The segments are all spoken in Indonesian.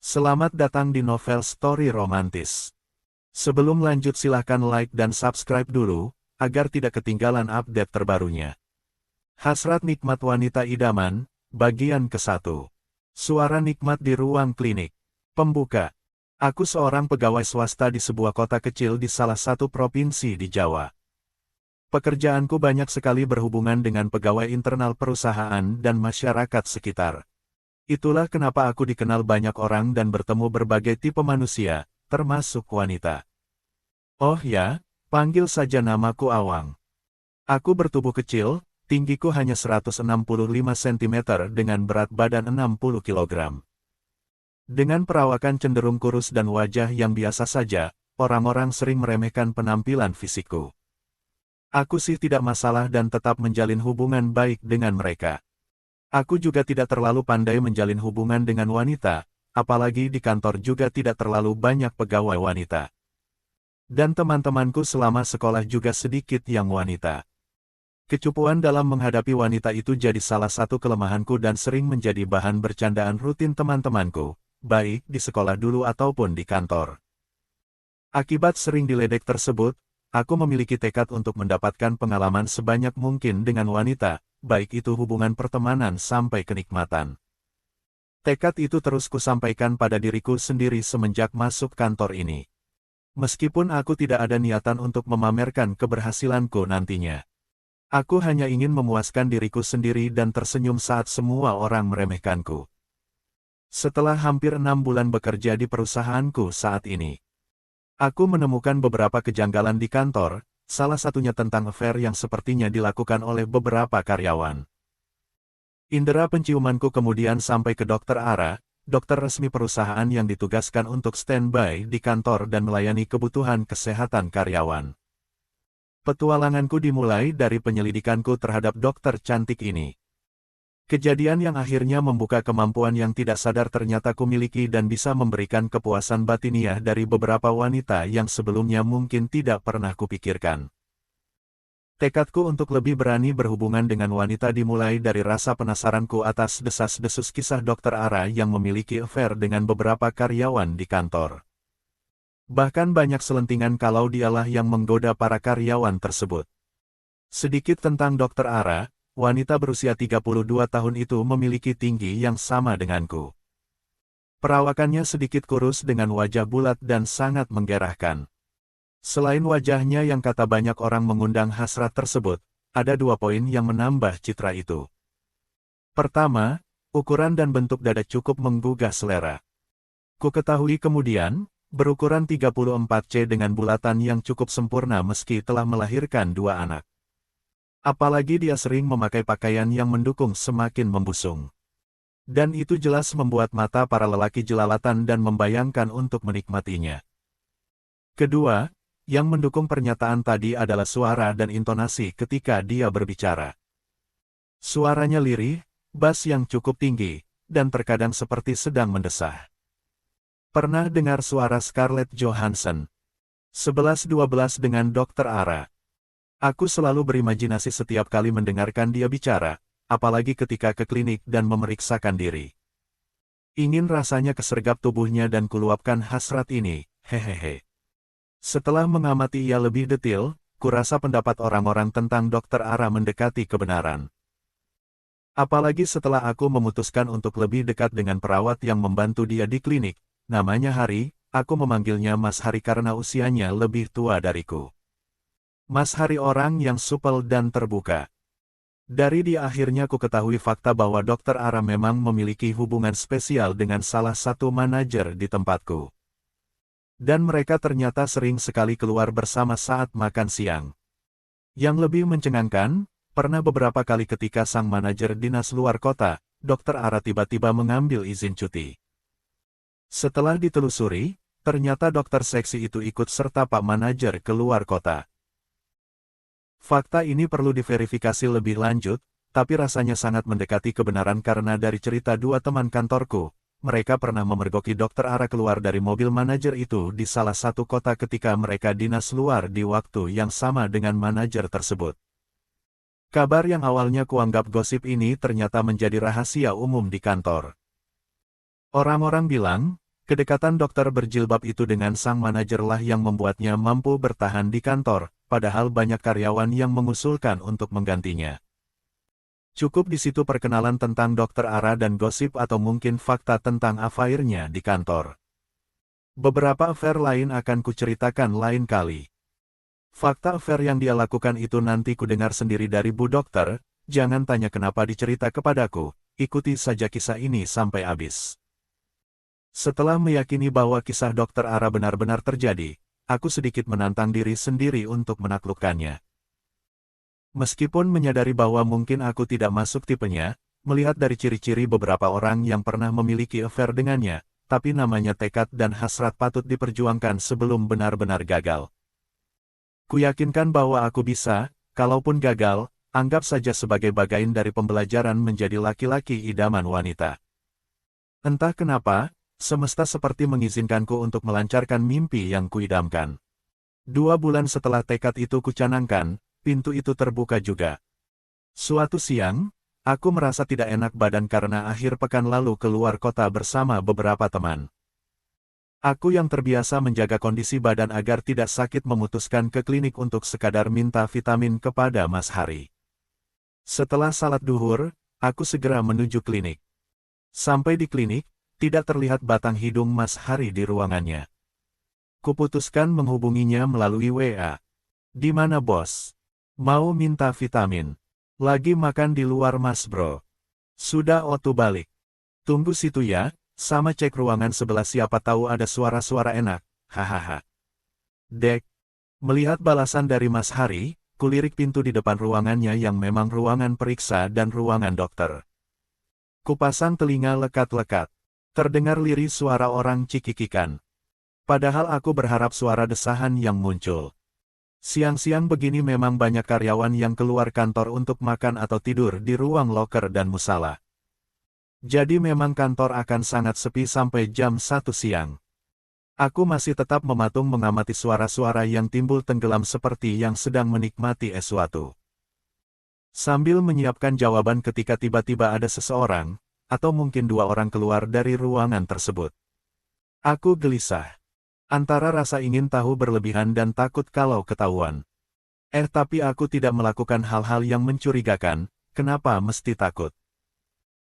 Selamat datang di Novel Story Romantis. Sebelum lanjut silahkan like dan subscribe dulu, agar tidak ketinggalan update terbarunya. Hasrat Nikmat Wanita Idaman, bagian ke-1. Suara nikmat di ruang klinik. Pembuka. Aku seorang pegawai swasta di sebuah kota kecil di salah satu provinsi di Jawa. Pekerjaanku banyak sekali berhubungan dengan pegawai internal perusahaan dan masyarakat sekitar. Itulah kenapa aku dikenal banyak orang dan bertemu berbagai tipe manusia, termasuk wanita. Oh ya, panggil saja namaku Awang. Aku bertubuh kecil, tinggiku hanya 165 cm dengan berat badan 60 kg. Dengan perawakan cenderung kurus dan wajah yang biasa saja, orang-orang sering meremehkan penampilan fisikku. Aku sih tidak masalah dan tetap menjalin hubungan baik dengan mereka. Aku juga tidak terlalu pandai menjalin hubungan dengan wanita, apalagi di kantor juga tidak terlalu banyak pegawai wanita. Dan teman-temanku selama sekolah juga sedikit yang wanita. Kecupuan dalam menghadapi wanita itu jadi salah satu kelemahanku dan sering menjadi bahan bercandaan rutin teman-temanku, baik di sekolah dulu ataupun di kantor. Akibat sering diledek tersebut, aku memiliki tekad untuk mendapatkan pengalaman sebanyak mungkin dengan wanita, baik itu hubungan pertemanan sampai kenikmatan. Tekad itu terus kusampaikan pada diriku sendiri semenjak masuk kantor ini. Meskipun aku tidak ada niatan untuk memamerkan keberhasilanku nantinya. Aku hanya ingin memuaskan diriku sendiri dan tersenyum saat semua orang meremehkanku. Setelah hampir 6 bulan bekerja di perusahaanku saat ini, aku menemukan beberapa kejanggalan di kantor, salah satunya tentang affair yang sepertinya dilakukan oleh beberapa karyawan. Indera penciumanku kemudian sampai ke Dr. Ara, dokter resmi perusahaan yang ditugaskan untuk standby di kantor dan melayani kebutuhan kesehatan karyawan. Petualanganku dimulai dari penyelidikanku terhadap dokter cantik ini. Kejadian yang akhirnya membuka kemampuan yang tidak sadar ternyata kumiliki dan bisa memberikan kepuasan batiniah dari beberapa wanita yang sebelumnya mungkin tidak pernah kupikirkan. Tekadku untuk lebih berani berhubungan dengan wanita dimulai dari rasa penasaranku atas desas-desus kisah Dr. Ara yang memiliki affair dengan beberapa karyawan di kantor. Bahkan banyak selentingan kalau dialah yang menggoda para karyawan tersebut. Sedikit tentang Dr. Ara. Wanita berusia 32 tahun itu memiliki tinggi yang sama denganku. Perawakannya sedikit kurus dengan wajah bulat dan sangat menggerahkan. Selain wajahnya yang kata banyak orang mengundang hasrat tersebut, ada 2 poin yang menambah citra itu. Pertama, ukuran dan bentuk dada cukup menggugah selera. Ku ketahui kemudian, berukuran 34C dengan bulatan yang cukup sempurna meski telah melahirkan 2 anak. Apalagi dia sering memakai pakaian yang mendukung semakin membusung. Dan itu jelas membuat mata para lelaki jelalatan dan membayangkan untuk menikmatinya. Kedua, yang mendukung pernyataan tadi adalah suara dan intonasi ketika dia berbicara. Suaranya lirih, bas yang cukup tinggi, dan terkadang seperti sedang mendesah. Pernah dengar suara Scarlett Johansson? 11-12 dengan Dr. Ara. Aku selalu berimajinasi setiap kali mendengarkan dia bicara, apalagi ketika ke klinik dan memeriksakan diri. Ingin rasanya kesergap tubuhnya dan kuluapkan hasrat ini, hehehe. Setelah mengamati ia lebih detail, kurasa pendapat orang-orang tentang Dr. Ara mendekati kebenaran. Apalagi setelah aku memutuskan untuk lebih dekat dengan perawat yang membantu dia di klinik, namanya Hari, aku memanggilnya Mas Hari karena usianya lebih tua dariku. Mas Hari orang yang supel dan terbuka. Dari dia akhirnya ku ketahui fakta bahwa Dr. Ara memang memiliki hubungan spesial dengan salah satu manajer di tempatku. Dan mereka ternyata sering sekali keluar bersama saat makan siang. Yang lebih mencengangkan, pernah beberapa kali ketika sang manajer dinas luar kota, Dr. Ara tiba-tiba mengambil izin cuti. Setelah ditelusuri, ternyata dokter seksi itu ikut serta Pak Manajer ke luar kota. Fakta ini perlu diverifikasi lebih lanjut, tapi rasanya sangat mendekati kebenaran karena dari cerita 2 teman kantorku, mereka pernah memergoki Dr. Ara keluar dari mobil manajer itu di salah satu kota ketika mereka dinas luar di waktu yang sama dengan manajer tersebut. Kabar yang awalnya kuanggap gosip ini ternyata menjadi rahasia umum di kantor. Orang-orang bilang, Kedekatan dokter berjilbab itu dengan sang manajerlah yang membuatnya mampu bertahan di kantor, padahal banyak karyawan yang mengusulkan untuk menggantinya. Cukup di situ perkenalan tentang Dokter Ara dan gosip atau mungkin fakta tentang affair-nya di kantor. Beberapa affair lain akan kuceritakan lain kali. Fakta affair yang dia lakukan itu nanti kudengar sendiri dari Bu Dokter, jangan tanya kenapa dicerita kepadaku, ikuti saja kisah ini sampai habis. Setelah meyakini bahwa kisah Dokter Ara benar-benar terjadi, aku sedikit menantang diri sendiri untuk menaklukkannya. Meskipun menyadari bahwa mungkin aku tidak masuk tipenya, melihat dari ciri-ciri beberapa orang yang pernah memiliki affair dengannya, tapi namanya tekad dan hasrat patut diperjuangkan sebelum benar-benar gagal. Kuyakinkan bahwa aku bisa, kalaupun gagal, anggap saja sebagai bagian dari pembelajaran menjadi laki-laki idaman wanita. Entah kenapa, semesta seperti mengizinkanku untuk melancarkan mimpi yang kuidamkan. 2 bulan setelah tekad itu kucanangkan, pintu itu terbuka juga. Suatu siang, aku merasa tidak enak badan karena akhir pekan lalu keluar kota bersama beberapa teman. Aku yang terbiasa menjaga kondisi badan agar tidak sakit memutuskan ke klinik untuk sekadar minta vitamin kepada Mas Hari. Setelah salat duhur, aku segera menuju klinik. Sampai di klinik, tidak terlihat batang hidung Mas Hari di ruangannya. Kuputuskan menghubunginya melalui WA. "Di mana bos? Mau minta vitamin. Lagi makan di luar Mas bro. Sudah otu balik. Tunggu situ ya, sama cek ruangan sebelah siapa tahu ada suara-suara enak, hahaha." Dek. Melihat balasan dari Mas Hari, kulirik pintu di depan ruangannya yang memang ruangan periksa dan ruangan dokter. Kupasang telinga lekat-lekat. Terdengar lirih suara orang cikikikan. Padahal aku berharap suara desahan yang muncul. Siang-siang begini memang banyak karyawan yang keluar kantor untuk makan atau tidur di ruang loker dan musala. Jadi memang kantor akan sangat sepi sampai jam 1 siang. Aku masih tetap mematung mengamati suara-suara yang timbul tenggelam seperti yang sedang menikmati sesuatu. Sambil menyiapkan jawaban ketika tiba-tiba ada seseorang, atau mungkin 2 orang keluar dari ruangan tersebut. Aku gelisah. Antara rasa ingin tahu berlebihan dan takut kalau ketahuan. Tapi aku tidak melakukan hal-hal yang mencurigakan, kenapa mesti takut?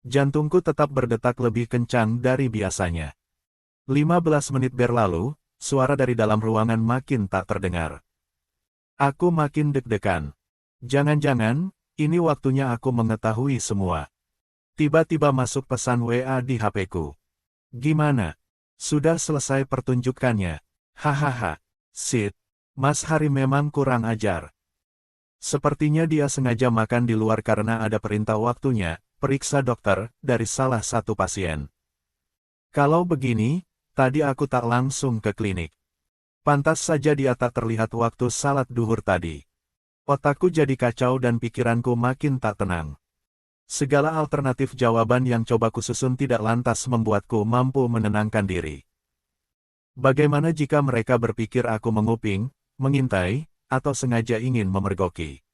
Jantungku tetap berdetak lebih kencang dari biasanya. 15 menit berlalu, suara dari dalam ruangan makin tak terdengar. Aku makin deg-degan. Jangan-jangan, ini waktunya aku mengetahui semua. Tiba-tiba masuk pesan WA di HP-ku. "Gimana? Sudah selesai pertunjukannya?" Hahaha. Sit. Mas Hari memang kurang ajar. Sepertinya dia sengaja makan di luar karena ada perintah waktunya, periksa dokter, dari salah satu pasien. Kalau begini, tadi aku tak langsung ke klinik. Pantas saja dia tak terlihat waktu salat duhur tadi. Otakku jadi kacau dan pikiranku makin tak tenang. Segala alternatif jawaban yang coba kususun tidak lantas membuatku mampu menenangkan diri. Bagaimana jika mereka berpikir aku menguping, mengintai, atau sengaja ingin memergoki?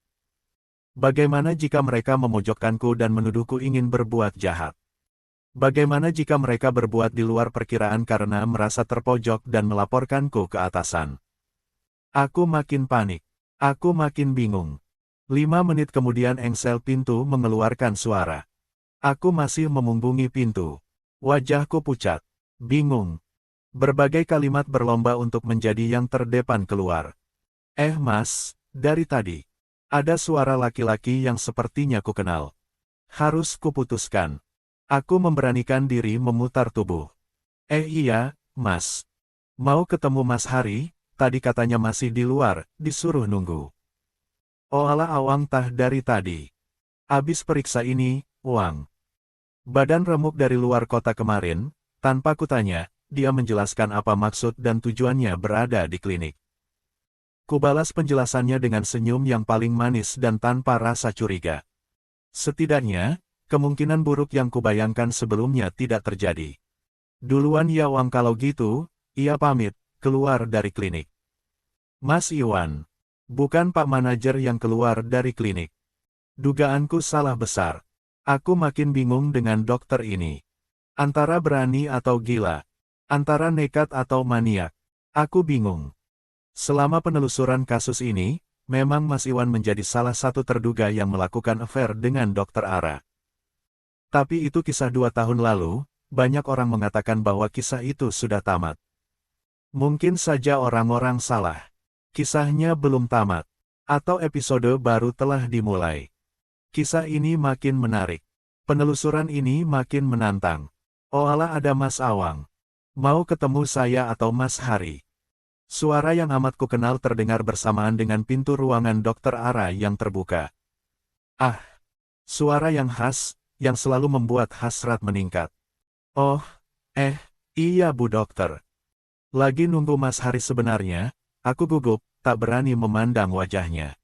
Bagaimana jika mereka memojokkanku dan menuduhku ingin berbuat jahat? Bagaimana jika mereka berbuat di luar perkiraan karena merasa terpojok dan melaporkanku ke atasan? Aku makin panik. Aku makin bingung. 5 menit kemudian engsel pintu mengeluarkan suara. Aku masih memunggungi pintu. Wajahku pucat. Bingung. Berbagai kalimat berlomba untuk menjadi yang terdepan keluar. Mas, dari tadi. Ada suara laki-laki yang sepertinya kukenal. Harus kuputuskan. Aku memberanikan diri memutar tubuh. Iya, Mas. Mau ketemu Mas Hari, tadi katanya masih di luar, disuruh nunggu. Oalah awang tah dari tadi. Abis periksa ini, uang. Badan remuk dari luar kota kemarin, tanpa kutanya, dia menjelaskan apa maksud dan tujuannya berada di klinik. Kubalas penjelasannya dengan senyum yang paling manis dan tanpa rasa curiga. Setidaknya, kemungkinan buruk yang kubayangkan sebelumnya tidak terjadi. Duluan ya uang kalau gitu, ia pamit, keluar dari klinik. Mas Iwan. Bukan Pak Manajer yang keluar dari klinik. Dugaanku salah besar. Aku makin bingung dengan dokter ini. Antara berani atau gila. Antara nekat atau maniak. Aku bingung. Selama penelusuran kasus ini, memang Mas Iwan menjadi salah satu terduga yang melakukan affair dengan Dr. Ara. Tapi itu kisah 2 tahun lalu, banyak orang mengatakan bahwa kisah itu sudah tamat. Mungkin saja orang-orang salah. Kisahnya belum tamat. Atau episode baru telah dimulai. Kisah ini makin menarik. Penelusuran ini makin menantang. Oh alah, ada Mas Awang. Mau ketemu saya atau Mas Hari? Suara yang amat kukenal terdengar bersamaan dengan pintu ruangan Dr. Ara yang terbuka. Ah, suara yang khas, yang selalu membuat hasrat meningkat. Oh, iya Bu Dokter. Lagi nunggu Mas Hari sebenarnya, aku gugup, tak berani memandang wajahnya.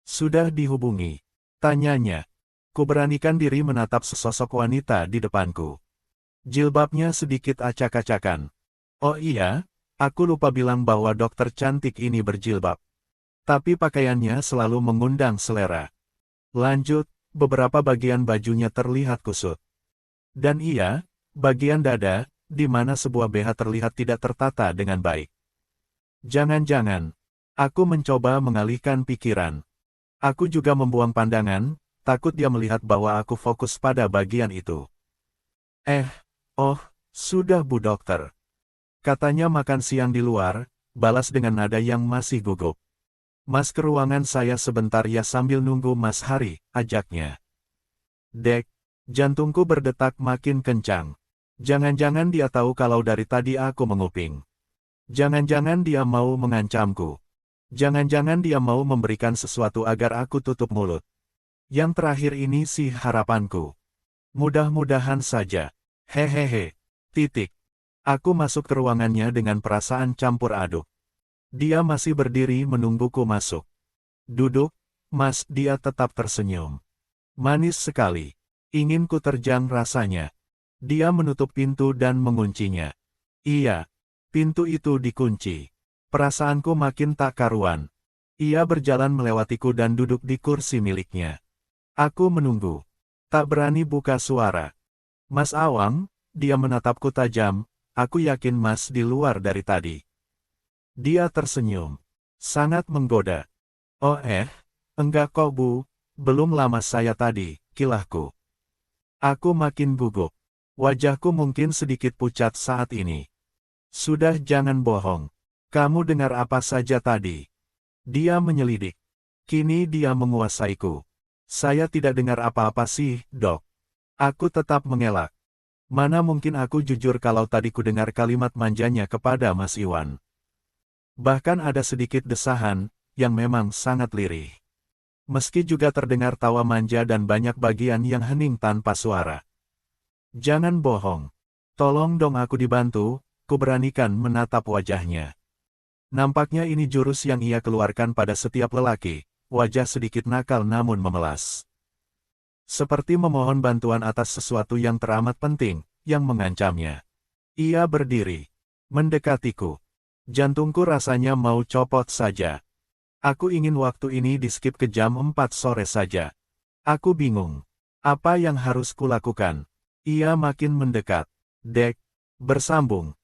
Sudah dihubungi? Tanyanya. Kuberanikan diri menatap sesosok wanita di depanku. Jilbabnya sedikit acak-acakan. Oh iya, aku lupa bilang bahwa dokter cantik ini berjilbab. Tapi pakaiannya selalu mengundang selera. Lanjut, beberapa bagian bajunya terlihat kusut. Dan iya, bagian dada, di mana sebuah BH terlihat tidak tertata dengan baik. Jangan-jangan, aku mencoba mengalihkan pikiran. Aku juga membuang pandangan, takut dia melihat bahwa aku fokus pada bagian itu. Oh, sudah Bu Dokter. Katanya makan siang di luar, balas dengan nada yang masih gugup. Mas ke ruangan saya sebentar ya sambil nunggu Mas Hari, ajaknya. Dek, jantungku berdetak makin kencang. Jangan-jangan dia tahu kalau dari tadi aku menguping. Jangan-jangan dia mau mengancamku. Jangan-jangan dia mau memberikan sesuatu agar aku tutup mulut. Yang terakhir ini sih harapanku. Mudah-mudahan saja. Hehehe. Titik. Aku masuk ke ruangannya dengan perasaan campur aduk. Dia masih berdiri menungguku masuk. Duduk, Mas, dia tetap tersenyum. Manis sekali. Ingin ku terjang rasanya. Dia menutup pintu dan menguncinya. Iya, pintu itu dikunci. Perasaanku makin tak karuan. Ia berjalan melewatiku dan duduk di kursi miliknya. Aku menunggu. Tak berani buka suara. Mas Awang, dia menatapku tajam, aku yakin Mas di luar dari tadi. Dia tersenyum. Sangat menggoda. Oh enggak kok Bu, belum lama saya tadi, kilahku. Aku makin gugup. Wajahku mungkin sedikit pucat saat ini. Sudah jangan bohong. Kamu dengar apa saja tadi? Dia menyelidik. Kini dia menguasaiku. Saya tidak dengar apa-apa sih, Dok. Aku tetap mengelak. Mana mungkin aku jujur kalau tadi ku dengar kalimat manjanya kepada Mas Iwan. Bahkan ada sedikit desahan, yang memang sangat lirih. Meski juga terdengar tawa manja dan banyak bagian yang hening tanpa suara. Jangan bohong. Tolong dong aku dibantu, ku beranikan menatap wajahnya. Nampaknya ini jurus yang ia keluarkan pada setiap lelaki, wajah sedikit nakal namun memelas. Seperti memohon bantuan atas sesuatu yang teramat penting, yang mengancamnya. Ia berdiri, mendekatiku. Jantungku rasanya mau copot saja. Aku ingin waktu ini di-skip ke jam 4 sore saja. Aku bingung. Apa yang harus kulakukan? Ia makin mendekat. Dek, bersambung.